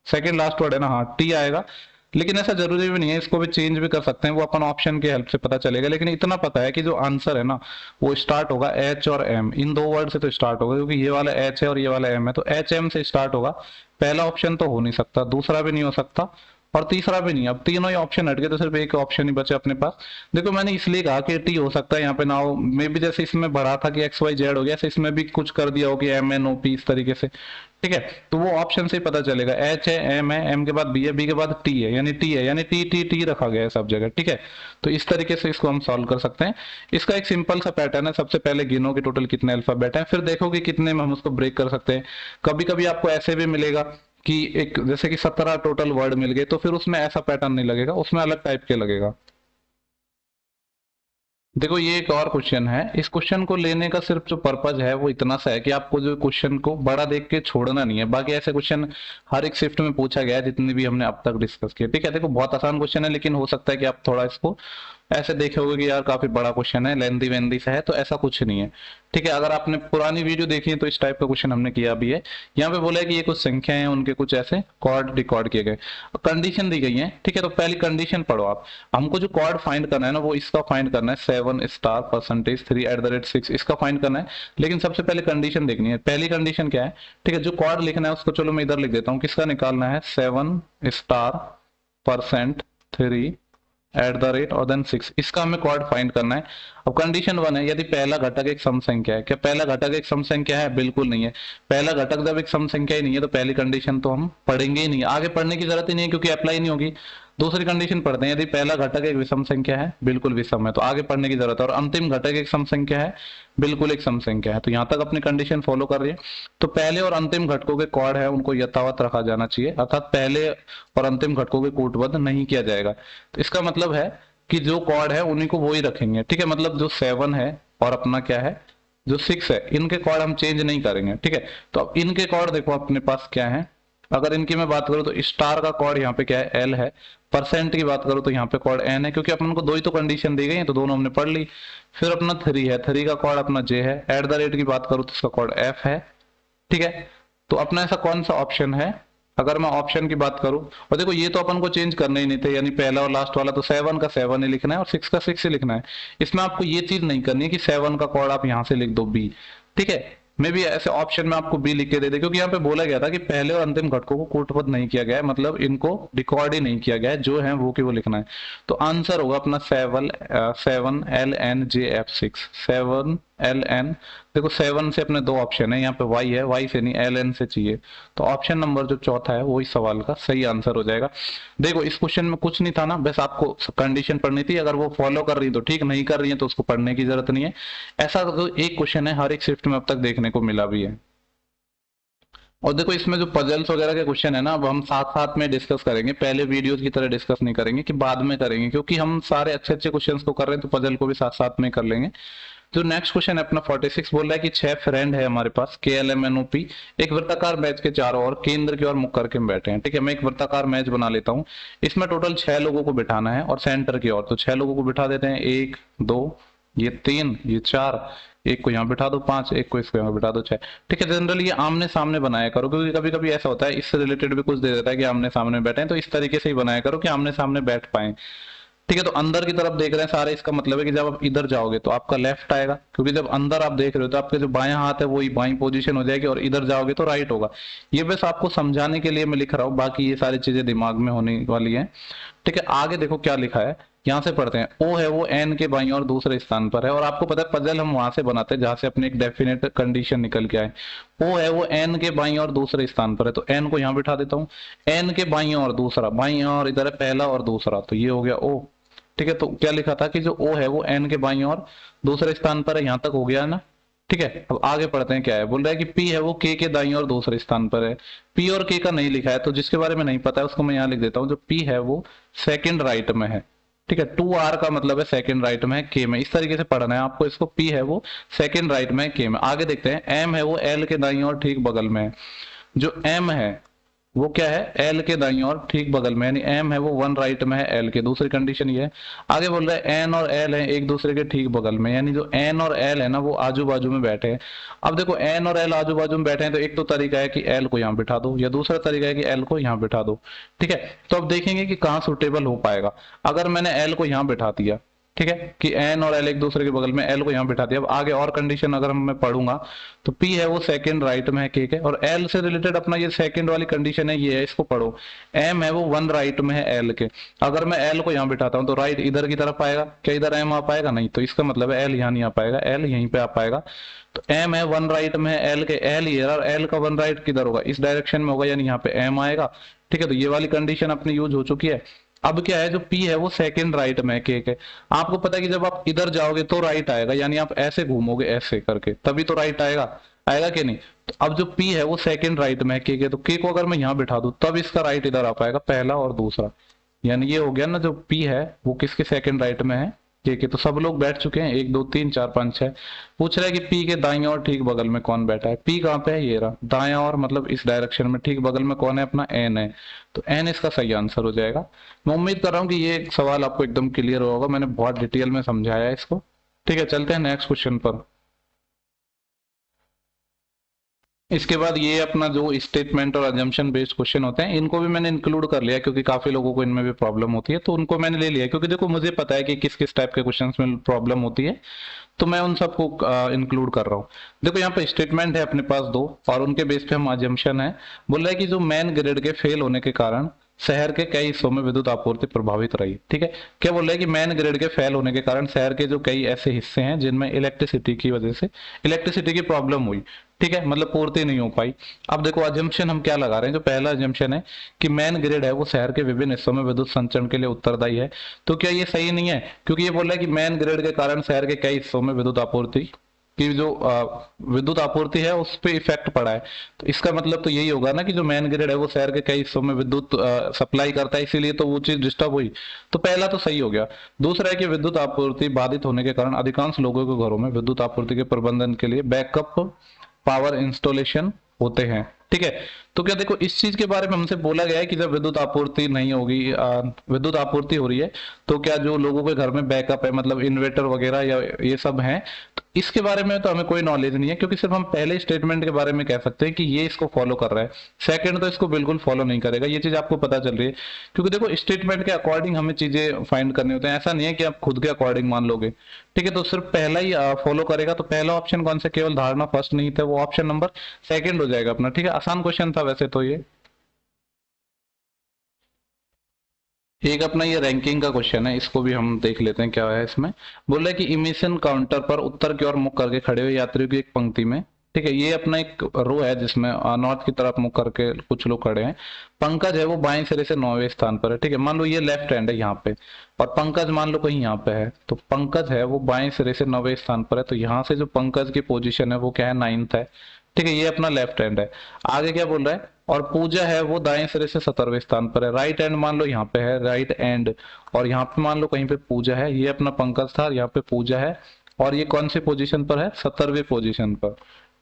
सेकेंड लास्ट वर्ड है ना, हाँ टी आएगा। लेकिन ऐसा जरूरी भी नहीं है, इसको भी चेंज भी कर सकते हैं, वो अपन ऑप्शन की हेल्प से पता चलेगा। लेकिन इतना पता है कि जो आंसर है ना वो स्टार्ट होगा एच और एम, इन दो वर्ड से तो स्टार्ट होगा, क्योंकि ये वाला एच है और ये वाला एम है, तो एच एम से स्टार्ट होगा। पहला ऑप्शन तो हो नहीं सकता, दूसरा भी नहीं हो सकता, और तीसरा भी नहीं। अब तीनों ही ऑप्शन हट गए तो सिर्फ एक ऑप्शन ही बचे अपने पास। देखो मैंने इसलिए कहा कि टी हो सकता है यहाँ पे ना हो, मे बी जैसे इसमें बढ़ा था कि एक्स वाई जेड हो गया, ऐसे इसमें भी कुछ कर दिया हो कि एम एन ओ पी, इस तरीके से, ठीक है। तो वो ऑप्शन से ही पता चलेगा, एच है, एम है, एम के बाद बी है, बी के बाद टी है, यानी टी है, यानी टी टी टी रखा गया है सब जगह, ठीक है। तो इस तरीके से इसको हम सॉल्व कर सकते हैं। इसका एक सिंपल सा पैटर्न है, सबसे पहले गिनो कि टोटल कितने अल्फाबेट हैं, फिर देखो कि कितने में हम उसको ब्रेक कर सकते हैं। कभी कभी आपको ऐसे भी मिलेगा कि एक जैसे कि 17 टोटल वर्ड मिल गए, तो फिर उसमें ऐसा पैटर्न नहीं लगेगा, उसमें अलग टाइप के लगेगा। देखो ये एक और क्वेश्चन है, इस क्वेश्चन को लेने का सिर्फ जो पर्पज है वो इतना सा है कि आपको जो क्वेश्चन को बड़ा देख के छोड़ना नहीं है। बाकी ऐसे क्वेश्चन हर एक शिफ्ट में पूछा गया है जितने भी हमने अब तक डिस्कस किए, ठीक है। देखो बहुत आसान क्वेश्चन है, लेकिन हो सकता है कि आप थोड़ा इसको ऐसे देखे होगे कि यार काफी बड़ा क्वेश्चन है, लेंदी वेंदी सा है, तो ऐसा कुछ नहीं है, ठीक है। अगर आपने पुरानी वीडियो देखी है तो इस टाइप का क्वेश्चन हमने किया भी है। यहाँ पे बोला है कि ये कुछ संख्या है, उनके कुछ ऐसे कॉर्ड रिकॉर्ड किए गए, कंडीशन दी गई है, ठीक है। तो पहली कंडीशन पढ़ो आप, हमको जो कॉर्ड फाइंड करना है ना वो इसका फाइंड करना है, 7 स्टार परसेंटेज 3 @ 6, इसका फाइंड करना है। लेकिन सबसे पहले कंडीशन देखनी है, पहली कंडीशन क्या है, ठीक है। जो कॉर्ड लिखना है उसको चलो मैं इधर लिख देता हूँ, किसका निकालना है, 7 स्टार परसेंट 3 @ और देन 6, इसका हमें कॉर्ड फाइंड करना है। अब कंडीशन 1 है, यदि पहला घटक एक सम संख्या है। क्या पहला घटक एक सम संख्या है? बिल्कुल नहीं है। पहला घटक जब एक सम संख्या ही नहीं है तो पहली कंडीशन तो हम पढ़ेंगे ही नहीं, आगे पढ़ने की जरूरत ही नहीं है, क्योंकि अप्लाई नहीं होगी। दूसरी कंडीशन पढ़ते हैं, यदि पहला घटक एक विषम संख्या है, बिल्कुल विषम है, तो आगे पढ़ने की जरूरत है। और अंतिम घटक एक सम संख्या है, बिल्कुल एक सम संख्या है, तो यहाँ तक अपनी कंडीशन फॉलो कर रही है। तो पहले और अंतिम घटकों के कॉर्ड है उनको यथावत रखा जाना चाहिए, अर्थात पहले और अंतिम घटकों के कूटबद्ध नहीं किया जाएगा। तो इसका मतलब है कि जो कॉर्ड है उन्हीं को वो ही रखेंगे, ठीक है। मतलब जो 7 है और अपना क्या है जो 6 है, इनके कॉर्ड हम चेंज नहीं करेंगे, ठीक है। तो अब इनके कॉर्ड देखो अपने पास क्या है, अगर इनकी मैं बात करूं तो स्टार का कॉर्ड यहाँ पे क्या है, एल है। परसेंट की बात करूं तो यहाँ पे कॉर्ड एन है, क्योंकि अपन को दो ही तो कंडीशन दी गई है, तो दोनों हमने पढ़ ली। फिर अपना 3 है, 3 का कॉर्ड अपना जे है। @ की बात करूं तो इसका कॉर्ड एफ है, ठीक है। तो अपना ऐसा कौन सा ऑप्शन है, अगर मैं ऑप्शन की बात करूं, और देखो ये तो अपन को चेंज करने ही नहीं थे, यानी पहला और लास्ट वाला तो 7 का 7 ही लिखना है और 6 का 6 ही लिखना है। इसमें आपको ये चीज नहीं करनी है कि 7 का कॉर्ड आप यहां से लिख दो बी, ठीक है। मे भी ऐसे ऑप्शन में आपको बी लिख के दे दे, क्योंकि यहाँ पे बोला गया था कि पहले और अंतिम घटकों को कूटबद्ध नहीं किया गया है, मतलब इनको रिकॉर्ड ही नहीं किया गया है, जो है वो की वो लिखना है। तो आंसर होगा अपना 7 LNJF6, 7 LN। देखो 7 से अपने दो ऑप्शन है, यहाँ पे वाई है, वाई से नहीं LN से चाहिए, तो ऑप्शन नंबर जो चौथा है वही सवाल का सही आंसर हो जाएगा। देखो इस क्वेश्चन में कुछ नहीं था ना, बस आपको कंडीशन पढ़नी थी, अगर वो फॉलो कर रही है तो ठीक, नहीं कर रही है तो उसको पढ़ने की जरूरत नहीं है। ऐसा तो एक क्वेश्चन है हर एक शिफ्ट में अब तक देखने को मिला भी है। और देखो इसमें जो पजल्स वगैरह के क्वेश्चन है ना, अब हम साथ साथ में डिस्कस करेंगे, पहले वीडियोस की तरह डिस्कस नहीं करेंगे कि बाद में करेंगे, क्योंकि हम सारे अच्छे अच्छे क्वेश्चंस को कर रहे हैं, तो पजल को भी साथ साथ में कर लेंगे। जो नेक्स्ट क्वेश्चन है अपना 46 बोल रहा है कि 6 फ्रेंड है हमारे पास, KLMNOP, एक वृत्ताकार मैच के चारों ओर केंद्र की ओर मुख करके बैठे हैं, ठीक है। मैं एक वृत्ताकार मैच बना लेता हूँ, इसमें टोटल 6 लोगों को बिठाना है और सेंटर की ओर, तो 6 लोगों को बिठा देते हैं, 1 2 ये 3 ये 4, एक को यहाँ बिठा दो 5, एक को इसको यहाँ बिठा दो 6, ठीक है। जनरली ये आमने सामने बनाया करो, क्योंकि कभी कभी ऐसा होता है इससे रिलेटेड भी कुछ दे देता है कि आमने सामने बैठे हैं, तो इस तरीके से ही बनाया करो कि आमने सामने बैठ पाए। ठीक है, तो अंदर की तरफ देख रहे हैं सारे, इसका मतलब है कि जब आप इधर जाओगे तो आपका लेफ्ट आएगा, क्योंकि जब अंदर आप देख रहे हो तो आपके जो बायां हाथ है वही बाई पोजीशन हो जाएगी, और इधर जाओगे तो राइट होगा। ये बस आपको समझाने के लिए मैं लिख रहा हूँ, बाकी ये सारी चीजें दिमाग में होने वाली हैं। ठीक है, आगे देखो क्या लिखा है, यहाँ से पढ़ते हैं। ओ है वो एन के बाईं और दूसरे स्थान पर है, और आपको पता है पजल हम वहां से बनाते हैं जहां से अपने एक डेफिनेट कंडीशन निकल के आए। ओ है वो एन के बाईं और दूसरे स्थान पर है, तो एन को यहाँ बिठा देता हूँ। एन के बाईं और दूसरा, बाईं और इधर है पहला और दूसरा, तो ये हो गया ओ। ठीक है, तो क्या लिखा था कि जो ओ है वो एन के बाईं और दूसरे स्थान पर है, यहां तक हो गया है ना। ठीक है, अब आगे पढ़ते हैं क्या है। बोल रहा है कि पी है वो के दाईं और दूसरे स्थान पर है। पी और के का नहीं लिखा है, तो जिसके बारे में नहीं पता है उसको मैं यहाँ लिख देता हूँ। जो पी है वो सेकंड राइट में है। ठीक है, 2R का मतलब है सेकंड राइट में है के में, इस तरीके से पढ़ना है आपको इसको। पी है वो सेकंड राइट में है के में। आगे देखते हैं, एम है वो एल के दाईं और ठीक बगल में है। जो एम है वो क्या है, एल के दाईं और ठीक बगल में, यानी एम है वो वन राइट में है एल के, दूसरी कंडीशन ये है। आगे बोल रहा है एन और एल है एक दूसरे के ठीक बगल में, यानी जो एन और एल है ना वो आजू बाजू में बैठे हैं। अब देखो एन और एल आजू बाजू में बैठे हैं, तो एक तो तरीका है कि एल को यहाँ बिठा दो, या दूसरा तरीका है कि एल को यहाँ बिठा दो। ठीक है, तो अब देखेंगे कि कहाँ सुटेबल हो पाएगा। अगर मैंने एल को यहाँ बिठा दिया, ठीक है, कि एन और एल एक दूसरे के बगल में, एल को यहाँ बिठा दिया। अब आगे और कंडीशन अगर मैं पढ़ूंगा तो पी है वो सेकंड राइट में है के के, और एल से रिलेटेड अपना ये सेकंड वाली कंडीशन है, ये है, इसको पढ़ो। एम है वो वन राइट में है एल के। अगर मैं एल को यहाँ बिठाता हूँ तो राइट इधर की तरफ आएगा, क्या इधर एम आ पाएगा? नहीं, तो इसका मतलब है एल यहाँ नहीं आ पाएगा, एल यहीं पे आ पाएगा। तो एम है वन राइट में है एल के, एल ये, और एल का वन राइट किधर होगा, इस डायरेक्शन में होगा, यानी यहाँ पे एम आएगा। ठीक है, तो ये वाली कंडीशन अपनी यूज हो चुकी है। अब क्या है, जो पी है वो सेकंड राइट में के के। आपको पता है कि जब आप इधर जाओगे तो राइट आएगा, यानी आप ऐसे घूमोगे ऐसे करके तभी तो राइट आएगा, आएगा कि नहीं। तो अब जो पी है वो सेकंड राइट में है के, तो के को अगर मैं यहाँ बिठा दूं तब इसका राइट इधर आ पाएगा, पहला और दूसरा। यानी ये हो गया ना, जो पी है वो किसके सेकंड राइट में है, ठीक है। तो सब लोग बैठ चुके हैं, 1 2 3 4 5 6। पूछ रहा है कि पी के दाईं और ठीक बगल में कौन बैठा है। पी कहाँ पे है, ये रहा दाया और मतलब इस डायरेक्शन में, ठीक बगल में कौन है, अपना एन है। तो एन इसका सही आंसर हो जाएगा। मैं उम्मीद कर रहा हूँ कि ये सवाल आपको एकदम क्लियर होगा, मैंने बहुत डिटेल में समझाया है इसको। ठीक है, चलते हैं नेक्स्ट क्वेश्चन पर। इसके बाद ये अपना जो स्टेटमेंट और अजम्पशन बेस्ड क्वेश्चन होते हैं, इनको भी मैंने इंक्लूड कर लिया, क्योंकि काफी लोगों को इनमें भी प्रॉब्लम होती है, तो उनको मैंने ले लिया, क्योंकि देखो मुझे पता है कि किस किस टाइप के क्वेश्चंस में प्रॉब्लम होती है, तो मैं उन सबको इंक्लूड कर रहा हूँ। देखो यहाँ पे स्टेटमेंट है अपने पास दो, और उनके बेस पे हम अजम्पशन है। बोल रहा है कि जो मैन ग्रिड के फेल होने के कारण शहर के कई हिस्सों में विद्युत आपूर्ति प्रभावित रही। ठीक है, क्या बोल रहा है कि मैन ग्रिड के फेल होने के कारण शहर के जो कई ऐसे हिस्से हैं जिनमें इलेक्ट्रिसिटी की वजह से इलेक्ट्रिसिटी की प्रॉब्लम हुई। ठीक है, मतलब पूर्ति नहीं हो पाई। अब देखो अजम्पशन हम क्या लगा रहे हैं, जो पहला अजम्पशन है कि मैन ग्रिड है वो शहर के विभिन्न हिस्सों में विद्युत संचरण के लिए उत्तरदायी है। तो क्या ये सही नहीं है, क्योंकि ये बोल रहा है कि मैन ग्रिड के कारण शहर के कई हिस्सों में विद्युत आपूर्ति की जो विद्युत आपूर्ति है उस पर इफेक्ट पड़ा है। तो इसका मतलब तो यही होगा ना कि जो मैन ग्रिड है वो शहर के कई हिस्सों में विद्युत सप्लाई करता है, इसीलिए तो वो चीज डिस्टर्ब हुई। तो पहला तो सही हो गया। दूसरा है कि विद्युत आपूर्ति बाधित होने के कारण अधिकांश लोगों के घरों में विद्युत आपूर्ति के प्रबंधन के लिए बैकअप पावर इंस्टॉलेशन होते हैं। ठीक है, तो क्या देखो इस चीज के बारे में हमसे बोला गया है कि जब विद्युत आपूर्ति नहीं होगी, विद्युत आपूर्ति हो रही है, तो क्या जो लोगों के घर में बैकअप है, मतलब इन्वर्टर वगैरह या ये सब है, तो इसके बारे में तो हमें कोई नॉलेज नहीं है, क्योंकि सिर्फ हम पहले स्टेटमेंट के बारे में कह सकते हैं कि ये इसको फॉलो कर रहा है। सेकंड तो इसको बिल्कुल फॉलो नहीं करेगा, ये चीज आपको पता चल रही है, क्योंकि देखो स्टेटमेंट के अकॉर्डिंग हमें चीजें फाइंड करनी होती है, ऐसा नहीं है कि आप खुद के अकॉर्डिंग मान लोगे। ठीक है, तो सिर्फ पहला ही फॉलो करेगा। तो पहला ऑप्शन कौन सा, केवल धारणा फर्स्ट नहीं था, वो ऑप्शन नंबर सेकंड हो जाएगा अपना। ठीक है, आसान क्वेश्चन था वैसे तो ये। एक अपना ये रैंकिंग का क्वेश्चन है, इसको भी हम देख लेते हैं क्या है इसमें। बोल रहा है कि इमिशन काउंटर पर उत्तर की ओर मुख करके खड़े हुए यात्रियों की एक पंक्ति में, ठीक है, ये अपना एक रो है जिसमें नॉर्थ की तरफ मुख करके कुछ लोग खड़े हैं। पंकज है वो बाएं सिरे से 9वें स्थान पर है। ठीक है, मान लो ये लेफ्ट हैंड है यहाँ पे, और पंकज मान लो कहीं यहाँ पे है, तो पंकज है वो बाएं सिरे से 9वें स्थान पर है, तो यहाँ से जो पंकज की पोजीशन है वो क्या है, 9th है। ठीक है, ये अपना लेफ्ट हैंड है। आगे क्या बोल रहा है, और पूजा है वो दाएं सिरे से 17वें स्थान पर है। राइट हैंड मान लो यहाँ पे है, राइट एंड, और यहाँ पे मान लो कहीं पे पूजा है, ये अपना पंकज था, यहाँ पे पूजा है, और ये कौन सी पोजीशन पर है, 17वें पोजीशन पर।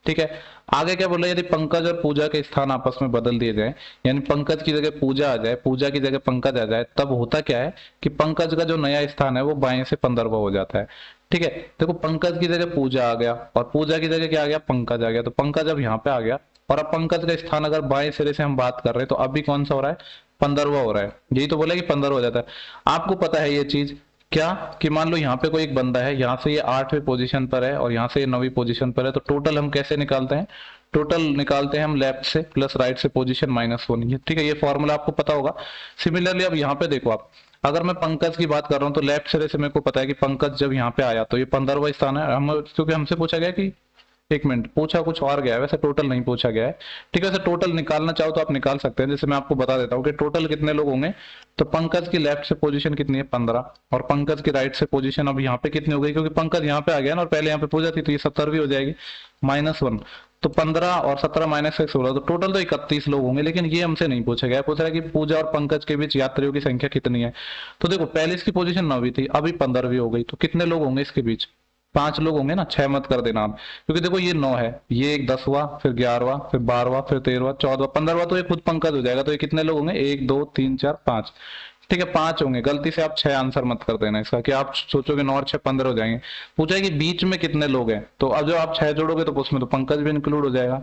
ठीक है, आगे क्या बोल रहा है, यदि पंकज और पूजा के स्थान आपस में बदल दिए जाए, यानी पंकज की जगह पूजा आ जाए, पूजा की जगह पंकज आ जाए, तब होता क्या है कि पंकज का जो नया स्थान है वो बाएं से 15वां हो जाता है। ठीक है, देखो पंकज की जगह पूजा आ गया, और पूजा की जगह क्या आ गया, पंकज आ गया, तो पंकज अब यहाँ पे आ गया, और अब पंकज का स्थान अगर बाएं सिरे से हम बात कर रहे हैं तो अभी कौन सा हो रहा है, 15वां हो रहा है, यही तो बोला कि 15 हो जाता है। आपको पता है ये चीज क्या, कि मान लो यहाँ पे कोई एक बंदा है, यहाँ से ये 8वीं पोजीशन पर है और यहाँ से ये 9वीं पोजीशन पर है, तो टोटल हम कैसे निकालते हैं? टोटल निकालते हैं हम लेफ्ट से प्लस राइट से पोजीशन माइनस होनी है, ठीक है, ये फॉर्मूला आपको पता होगा। सिमिलरली अब यहाँ पे देखो आप, अगर मैं पंकज की बात कर रहा हूँ तो लेफ्ट सिरे से मेरे को पता है कि पंकज जब यहाँ पे आया तो ये 15वां स्थान है, हम क्योंकि हमसे पूछा गया कि, एक मिनट, पूछा कुछ और गया है, वैसे टोटल नहीं पूछा गया है, ठीक है। वैसे टोटल निकालना चाहो तो आप निकाल सकते हैं, जैसे मैं आपको बता देता हूँ कि टोटल कितने लोग होंगे। तो पंकज की लेफ्ट से पोजीशन कितनी है? 15, और पंकज की राइट से पोजीशन अब यहाँ पे कितनी हो गई, क्योंकि पंकज यहाँ पे आ गया ना और पहले यहाँ पे पूजा थी, तो ये 70 हो जाएगी, -1। तो 15 और 17 -1 16, तो टोटल तो 31 लोग होंगे। लेकिन ये हमसे नहीं पूछा गया, पूछ रहा है कि पूजा और पंकज के बीच यात्रियों की संख्या कितनी है। तो देखो पहले इसकी पोजीशन 9वीं थी, अभी 15वीं हो गई, तो कितने लोग होंगे इसके बीच? 5 लोग होंगे ना, 6 मत कर देना आप, क्योंकि देखो ये 9 है, ये एक 10वां, फिर 11वां, फिर 12वां, फिर 13वां, 14वां, 15वां, तो ये खुद पंकज हो जाएगा। तो ये कितने लोग होंगे? 1 2 3 4 5, ठीक है, 5 होंगे। गलती से आप 6 आंसर मत कर देना इसका, कि आप सोचोगे 9 और 6 15 हो जाएंगे। पूछा है कि बीच में कितने लोग हैं, तो अब जो आप 6 जोड़ोगे तो उसमें तो पंकज भी इंक्लूड हो जाएगा,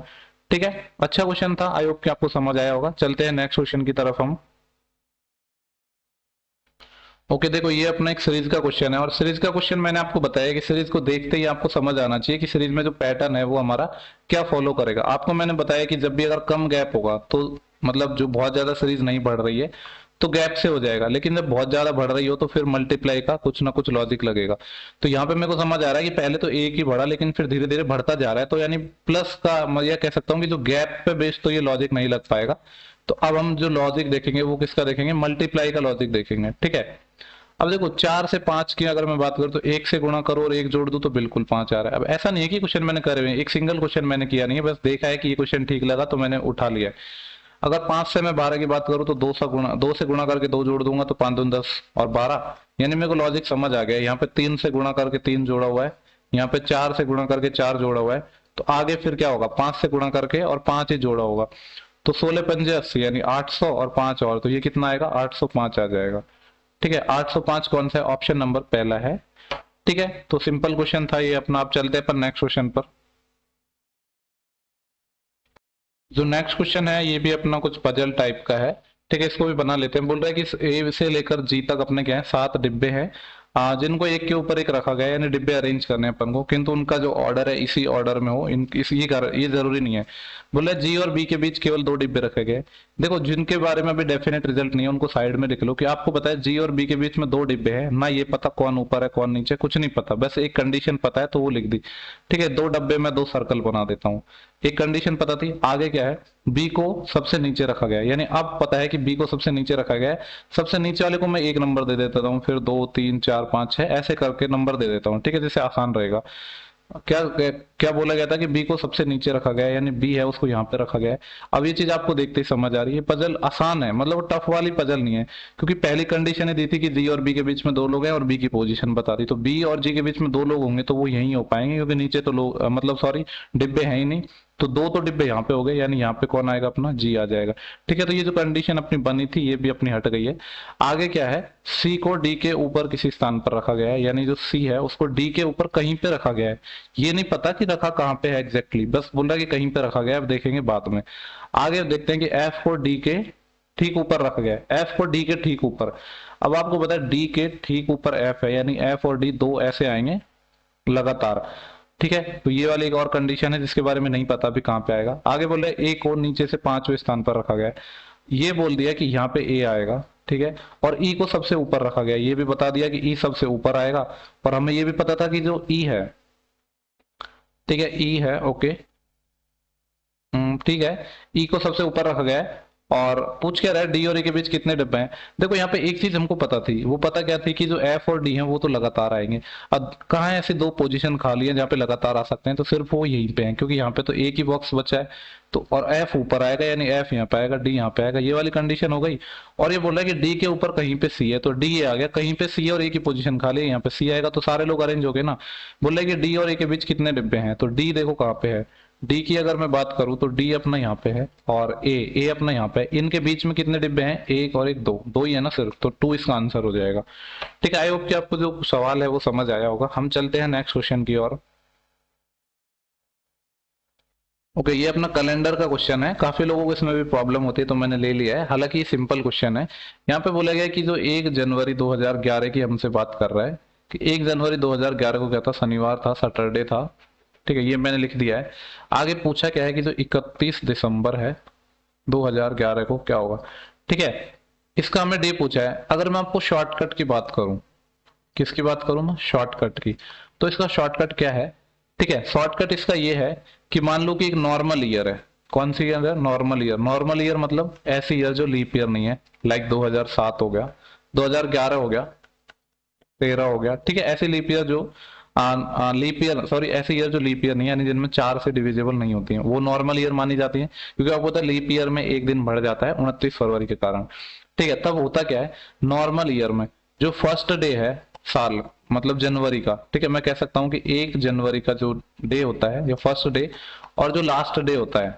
ठीक है। अच्छा क्वेश्चन था, आई होप कि आपको समझ आया होगा। चलते हैं नेक्स्ट क्वेश्चन की तरफ हम। ओके देखो ये अपना एक सीरीज का क्वेश्चन है, और सीरीज का क्वेश्चन मैंने आपको बताया कि सीरीज को देखते ही आपको समझ आना चाहिए कि सीरीज में जो पैटर्न है वो हमारा क्या फॉलो करेगा। आपको मैंने बताया कि जब भी अगर कम गैप होगा तो मतलब जो बहुत ज्यादा सीरीज नहीं बढ़ रही है तो गैप से हो जाएगा, लेकिन जब बहुत ज्यादा बढ़ रही हो तो फिर मल्टीप्लाई का कुछ ना कुछ लॉजिक लगेगा। तो यहाँ पे मेरे को समझ आ रहा है कि पहले तो एक ही बढ़ा, लेकिन फिर धीरे धीरे बढ़ता जा रहा है, तो यानी प्लस का मैं यह कह सकता हूँ कि जो गैप पे बेस्ड तो ये लॉजिक नहीं लग पाएगा। तो अब हम जो लॉजिक देखेंगे वो किसका देखेंगे? मल्टीप्लाई का लॉजिक देखेंगे, ठीक है। अब देखो 4 से 5 की अगर मैं बात करूं तो 1 से गुणा करो और 1 जोड़ दूं तो बिल्कुल 5 आ रहा है। अब ऐसा नहीं है कि क्वेश्चन मैंने करे हुए हैं, एक सिंगल क्वेश्चन मैंने किया नहीं है, बस देखा है कि ये क्वेश्चन ठीक लगा तो मैंने उठा लिया। अगर 5 से मैं 12 की बात करूं तो 2 से गुणा करके 2 जोड़ दूंगा तो 5 दूनी 10 और 12, यानी मेरे को लॉजिक समझ आ गया। यहाँ पे 3 से गुणा करके 3 जोड़ा हुआ है, यहाँ पे 4 से गुणा करके 4 जोड़ा हुआ है, तो आगे फिर क्या होगा? 5 से गुणा करके और 5 ही जोड़ा होगा, तो 16 पंजे 80, यानी 800 और 5 और, तो ये कितना आएगा? 805 आ जाएगा, ठीक है। 805 कौन सा है? ऑप्शन नंबर पहला है, ठीक है। तो सिंपल क्वेश्चन था ये अपना। आप चलते हैं पर नेक्स्ट क्वेश्चन पर। जो नेक्स्ट क्वेश्चन है ये भी अपना कुछ पजल टाइप का है, ठीक है, इसको भी बना लेते हैं। बोल रहा है कि ए से लेकर जी तक अपने क्या है? 7 डिब्बे हैं, जिनको एक के ऊपर एक रखा गया है, यानी डिब्बे अरेंज करने हैं अपन को, किंतु उनका जो ऑर्डर है इसी ऑर्डर में हो, ये जरूरी नहीं है। बोला जी और बी के बीच केवल 2 डिब्बे रखे गए। देखो जिनके बारे में अभी डेफिनेट रिजल्ट नहीं है उनको साइड में लिख लो, कि आपको पता है जी और बी के बीच में 2 डिब्बे हैं ना, ये पता कौन ऊपर है कौन नीचे, कुछ नहीं पता, बस एक कंडीशन पता है तो वो लिख दी, ठीक है। 2 डब्बे में 2 सर्कल बना देता हूँ, एक कंडीशन पता थी। आगे क्या है? बी को सबसे नीचे रखा गया है, यानी अब पता है कि बी को सबसे नीचे रखा गया है। सबसे नीचे वाले को मैं 1 नंबर दे देता हूँ, फिर 2 3 4 5 6 ऐसे करके नंबर दे देता हूँ, ठीक है, जिससे आसान रहेगा। क्या क्या बोला गया था कि बी को सबसे नीचे रखा गया है, यानी बी है उसको यहाँ पे रखा गया है। अब ये चीज आपको देखते ही समझ आ रही है, पजल आसान है, मतलब टफ वाली पजल नहीं है, क्योंकि पहली कंडीशन ही दी थी कि जी और बी के बीच में 2 लोग हैं और बी की पोजीशन बता दी, तो बी और जी के बीच में 2 लोग होंगे तो वो यहीं हो पाएंगे, क्योंकि नीचे तो लोग मतलब सॉरी डिब्बे हैं ही नहीं, तो 2 तो डिब्बे यहाँ पे हो गए, यानी यहाँ पे कौन आएगा? अपना जी आ जाएगा, ठीक है। तो ये जो कंडीशन अपनी बनी थी ये भी अपनी हट गई है। आगे क्या है? सी को डी के ऊपर किसी स्थान पर रखा गया है, यानी जो सी है उसको डी के ऊपर कहीं पे रखा गया है, ये नहीं पता कि रखा कहाँ पे है एग्जैक्टली, बस बोल रहा है कि कहीं पे रखा गया है, अब देखेंगे बाद में। आगे देखते हैं कि एफ को डी के ठीक ऊपर रखा गया है, एफ को डी के ठीक ऊपर। अब आपको पता है डी के ठीक ऊपर एफ है, यानी एफ और डी दो ऐसे आएंगे लगातार, ठीक है। तो ये वाली एक और कंडीशन है जिसके बारे में नहीं पता अभी कहाँ पे आएगा। आगे बोल रहे ए को नीचे से 5वें स्थान पर रखा गया है, ये बोल दिया कि यहाँ पे ए आएगा, ठीक है, और ई को सबसे ऊपर रखा गया, ये भी बता दिया कि ई सबसे ऊपर आएगा। और हमें ये भी पता था कि जो ई है, ठीक है, ई है, ओके, ठीक है, ई को सबसे ऊपर रखा गया है। और पूछ क्या रहा है? डी और ए के बीच कितने डिब्बे हैं? देखो यहाँ पे एक चीज हमको पता थी, वो पता क्या थी कि जो एफ और डी है वो तो लगातार आएंगे। अब कहाँ ऐसे 2 पोजीशन खाली है जहाँ पे लगातार आ सकते हैं? तो सिर्फ वो यहीं पे हैं, क्योंकि यहाँ पे तो एक ही बॉक्स बचा है, तो और एफ ऊपर आएगा, यानी एफ यहाँ पे आएगा, डी यहाँ पे आएगा, ये वाली कंडीशन हो गई। और ये बोल रहा है कि डी के ऊपर कहीं पे सी है, तो डी ये आ गया, कहीं पे सी और ए की पोजीशन खाली है, यहाँ पे सी आएगा, तो सारे लोग अरेंज हो गए ना। बोल रहा है कि डी और ए के बीच कितने डिब्बे हैं, तो डी देखो कहाँ पे है, डी की अगर मैं बात करूं तो डी अपना यहाँ पे है, और ए अपना यहाँ पे है, इनके बीच में कितने डिब्बे हैं? एक और एक, दो ही है ना सिर्फ, तो 2 इसका आंसर हो जाएगा, ठीक है। आई होप कि आपको जो सवाल है वो समझ आया होगा। हम चलते हैं नेक्स्ट क्वेश्चन की ओर। ओके, ये अपना कैलेंडर का क्वेश्चन है। काफी लोगों को इसमें भी प्रॉब्लम होती है तो मैंने ले लिया है, हालांकि ये सिंपल क्वेश्चन है। यहाँ पे बोला गया है कि जो 1 जनवरी 2011 की हमसे बात कर रहा है कि 1 जनवरी 2011 को क्या था, शनिवार था, सैटरडे था। ठीक है, ये मैंने लिख दिया है। आगे पूछा क्या है कि जो 31 दिसंबर है 2011 को क्या होगा। ठीक है, इसका हमें डे पूछा है। अगर मैं आपको शॉर्टकट की बात करूं, किसकी बात करूं मैं, शॉर्टकट की, तो इसका शॉर्टकट क्या है। ठीक है, शॉर्टकट इसका ये है कि मान लो कि एक नॉर्मल ईयर है। कौन सी ईयर है, नॉर्मल ईयर। नॉर्मल ईयर मतलब ऐसी ईयर जो लीप ईयर नहीं है, लाइक 2007 हो गया, 2011 हो गया, 13 हो गया। ठीक है, ऐसे लीप ईयर जो लीप ईयर, सॉरी, ऐसे ईयर जो लीप ईयर नहीं है, यानी जिनमें 4 से डिविजिबल नहीं होती हैं, वो नॉर्मल ईयर मानी जाती है। क्योंकि आपको पता है लीप ईयर में एक दिन बढ़ जाता है 29 फरवरी के कारण। ठीक है, तब होता क्या है, नॉर्मल ईयर में जो फर्स्ट डे है साल, मतलब जनवरी का, ठीक है, मैं कह सकता हूं कि 1 जनवरी का जो डे होता है, या फर्स्ट डे, और जो लास्ट डे होता है,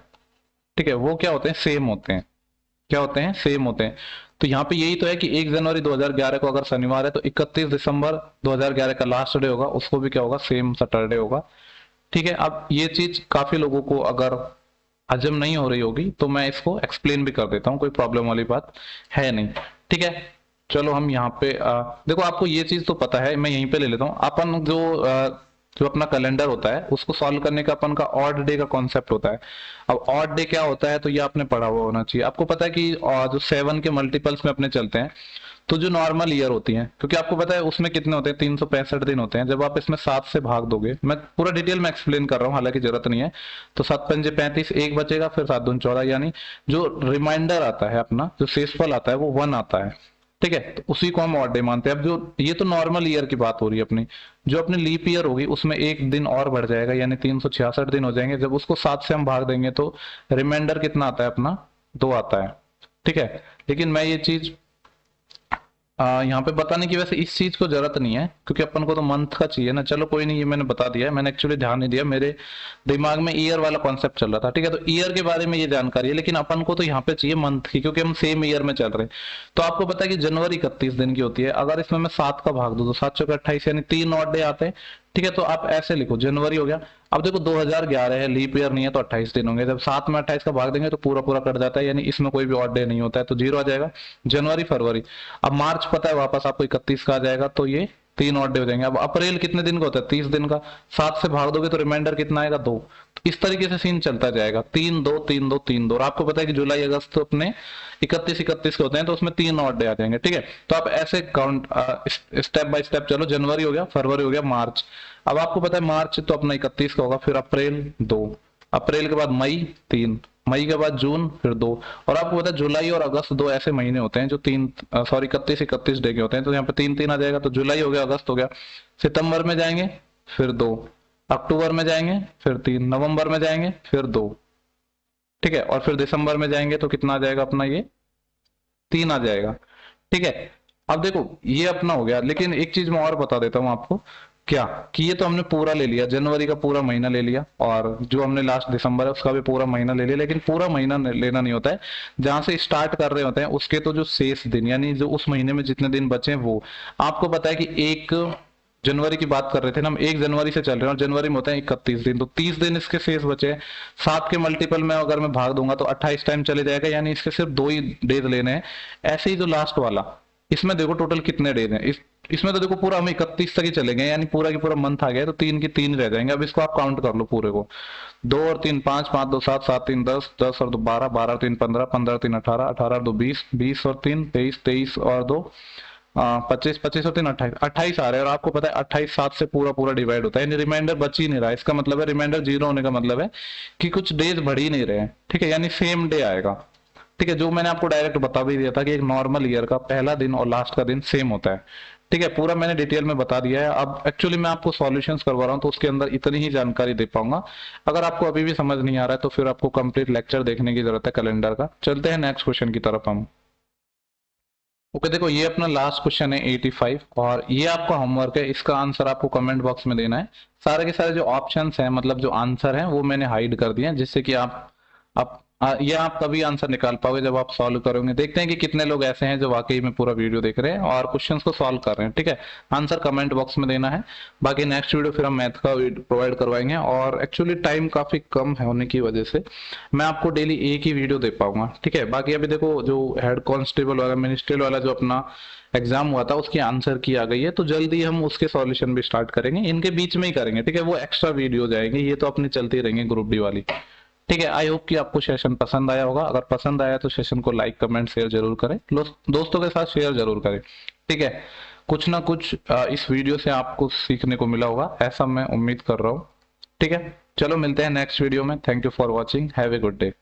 ठीक है, वो क्या होते हैं, सेम होते हैं। क्या होते हैं, सेम होते हैं। तो यहाँ पे यही तो है कि 1 जनवरी 2011 को अगर शनिवार है तो 31 दिसंबर 2011 का लास्ट डे होगा, उसको भी क्या होगा, सेम सैटरडे होगा। ठीक है, अब ये चीज काफी लोगों को अगर हजम नहीं हो रही होगी तो मैं इसको एक्सप्लेन भी कर देता हूँ, कोई प्रॉब्लम वाली बात है नहीं। ठीक है, चलो हम यहाँ पे देखो, आपको ये चीज तो पता है, मैं यहीं पे ले लेता हूँ। अपन जो अपना कैलेंडर होता है उसको सॉल्व करने का अपन का ऑड डे का कॉन्सेप्ट होता है। अब ऑड डे क्या होता है, तो ये आपने पढ़ा हुआ होना चाहिए। आपको पता है कि जो 7 के मल्टीपल्स में अपने चलते हैं, तो जो नॉर्मल ईयर होती है, क्योंकि आपको पता है उसमें कितने होते हैं, 365 दिन होते हैं। जब आप इसमें 7 से भाग दोगे, मैं पूरा डिटेल में एक्सप्लेन कर रहा हूँ, हालांकि जरूरत नहीं है। तो 7 पंजे 35, एक बचेगा, फिर 7 दूनी 14, यानी जो रिमाइंडर आता है अपना, जो शेषफल आता है वो 1 आता है। ठीक है, तो उसी को हम ऑड डे मानते हैं। अब जो ये तो नॉर्मल ईयर की बात हो रही है अपनी, जो अपनी लीप ईयर होगी उसमें एक दिन और बढ़ जाएगा, यानी 366 दिन हो जाएंगे। जब उसको 7 से हम भाग देंगे तो रिमाइंडर कितना आता है अपना, 2 आता है। ठीक है, लेकिन मैं ये चीज यहाँ पे बताने की वैसे इस चीज को जरूरत नहीं है, क्योंकि अपन को तो मंथ का चाहिए ना। चलो कोई नहीं, ये मैंने बता दिया है, मैंने एक्चुअली ध्यान नहीं दिया, मेरे दिमाग में ईयर वाला कॉन्सेप्ट चल रहा था। ठीक है, तो ईयर के बारे में ये जानकारी है, लेकिन अपन को तो यहाँ पे चाहिए मंथ की, क्योंकि हम सेम ईयर में चल रहे हैं। तो आपको पता है कि जनवरी 31 दिन की होती है। अगर इसमें मैं 7 का भाग दूं तो 7 चौके 28, यानी 3 ऑड डे आते हैं। ठीक है, तो आप ऐसे लिखो, जनवरी हो गया। अब देखो 2011 है, लीप ईयर नहीं है, तो 28 दिन होंगे। जब 7 में 28 का भाग देंगे तो पूरा पूरा कट जाता है, यानी इसमें कोई भी ऑड डे नहीं होता है, तो 0 आ जाएगा। जनवरी, फरवरी, अब मार्च पता है वापस आपको 31 का आ जाएगा, तो ये 3 ऑड डे हो जाएंगे। अब अप्रैल कितने दिन का होता है, 30 दिन का, 7 से भाग दोगे तो रिमाइंडर कितना आएगा, 2। इस तरीके से सीन चलता जाएगा, 3 2 3 2 3 2। और आपको पता है कि जुलाई अगस्त तो अपने 31 के होते हैं, तो उसमें 3 ऑड डे आ जाएंगे। ठीक है, तो आप ऐसे काउंट स्टेप बाय स्टेप चलो। जनवरी हो गया, फरवरी हो गया, मार्च। अब आपको पता है मार्च तो अपना 31 का होगा, फिर अप्रैल 2, अप्रैल के बाद मई 3, मई के बाद जून, फिर 2। और आपको पता है जुलाई और अगस्त 2 ऐसे महीने होते हैं जो 3, सॉरी, 31 डे के होते हैं, तो यहाँ पे 3 3 आ जाएगा। तो जुलाई हो गया, अगस्त हो गया, सितंबर में जाएंगे फिर 2, अक्टूबर में जाएंगे फिर 3, नवंबर में जाएंगे फिर 2। ठीक है, और फिर दिसंबर में जाएंगे तो कितना आ जाएगा अपना, ये 3 आ जाएगा। ठीक है, अब देखो ये अपना हो गया, लेकिन एक चीज मैं और बता देता हूँ आपको, क्या कि ये तो हमने पूरा ले लिया, जनवरी का पूरा महीना ले लिया, और जो हमने लास्ट दिसंबर है उसका भी पूरा महीना ले लिया। लेकिन पूरा महीना लेना नहीं होता है, जहां से स्टार्ट कर रहे होते हैं उसके तो जो शेष दिन, यानी जो उस महीने में जितने दिन बचे हैं वो। आपको पता है कि 1 जनवरी की बात कर रहे थे ना हम, 1 जनवरी से चल रहे हैं, और जनवरी में होते हैं 31 दिन, तो 30 दिन इसके शेष बचे हैं। 7 के मल्टीपल में अगर मैं भाग दूंगा तो 28 टाइम चले जाएगा, यानी इसके सिर्फ 2 ही डेज लेने हैं। ऐसे ही जो लास्ट वाला, इसमें देखो टोटल कितने डेज हैं, इसमें तो देखो पूरा हम 31 तक ही चले गए, यानी पूरा की पूरा मंथ आ गया, तो 3 की 3 रह जाएंगे। अब इसको आप काउंट कर लो पूरे को, 2 और 3 5, 5 2 7, 7 3 10, 10 और 2 12, 12 और 3 15, 15 और 3 18, 18 और 2 20, 20 और 3 23, 23 और 2 25, 25 और 3 28, 28 आ रहे हैं। और आपको पता है 28 7 से पूरा पूरा डिवाइड होता है, यानी रिमाइंडर बच ही नहीं रहा। इसका मतलब है रिमाइंडर 0 होने का मतलब है कि कुछ डेज बढ़ ही नहीं रहे हैं। ठीक है, यानी सेम डे आएगा। ठीक है, जो मैंने आपको डायरेक्ट बता भी दिया था कि एक नॉर्मल ईयर का पहला दिन और लास्ट का दिन सेम होता है। ठीक है, पूरा मैंने डिटेल में बता दिया है। अब एक्चुअली मैं आपको सॉल्यूशंस करवा रहा हूँ, तो उसके अंदर इतनी ही जानकारी दे पाऊंगा। अगर आपको अभी भी समझ नहीं आ रहा है तो फिर आपको कंप्लीट लेक्चर देखने की जरूरत है कैलेंडर का। चलते हैं नेक्स्ट क्वेश्चन की तरफ हम। ओके, देखो ये अपना लास्ट क्वेश्चन है 85, और ये आपका होमवर्क है। इसका आंसर आपको कमेंट बॉक्स में देना है। सारे के सारे जो ऑप्शंस हैं, मतलब जो आंसर हैं, वो मैंने हाइड कर दिए हैं, जिससे कि आप ये आप तभी आंसर निकाल पाओगे जब आप सॉल्व करोगे। देखते हैं कि कितने लोग ऐसे हैं जो वाकई में पूरा वीडियो देख रहे हैं और क्वेश्चंस को सॉल्व कर रहे हैं। ठीक है, आंसर कमेंट बॉक्स में देना है। बाकी नेक्स्ट वीडियो फिर हम मैथ का प्रोवाइड करवाएंगे, और एक्चुअली टाइम काफी कम है होने की वजह से मैं आपको डेली एक ही वीडियो दे पाऊंगा। ठीक है, बाकी अभी देखो जो हेड कांस्टेबल वाला मिनिस्ट्रियल वाला जो अपना एग्जाम हुआ था उसकी आंसर की आ गई है, तो जल्दी हम उसके सॉल्यूशन भी स्टार्ट करेंगे, इनके बीच में ही करेंगे। ठीक है, वो एक्स्ट्रा वीडियो जाएंगे, ये तो अपनी चलती रहेंगे ग्रुप डी वाली। ठीक है, आई होप कि आपको सेशन पसंद आया होगा। अगर पसंद आया तो सेशन को लाइक कमेंट शेयर जरूर करें, दोस्तों के साथ शेयर जरूर करें। ठीक है, कुछ ना कुछ इस वीडियो से आपको सीखने को मिला होगा, ऐसा मैं उम्मीद कर रहा हूँ। ठीक है, चलो मिलते हैं नेक्स्ट वीडियो में। Thank you for watching, have a good day.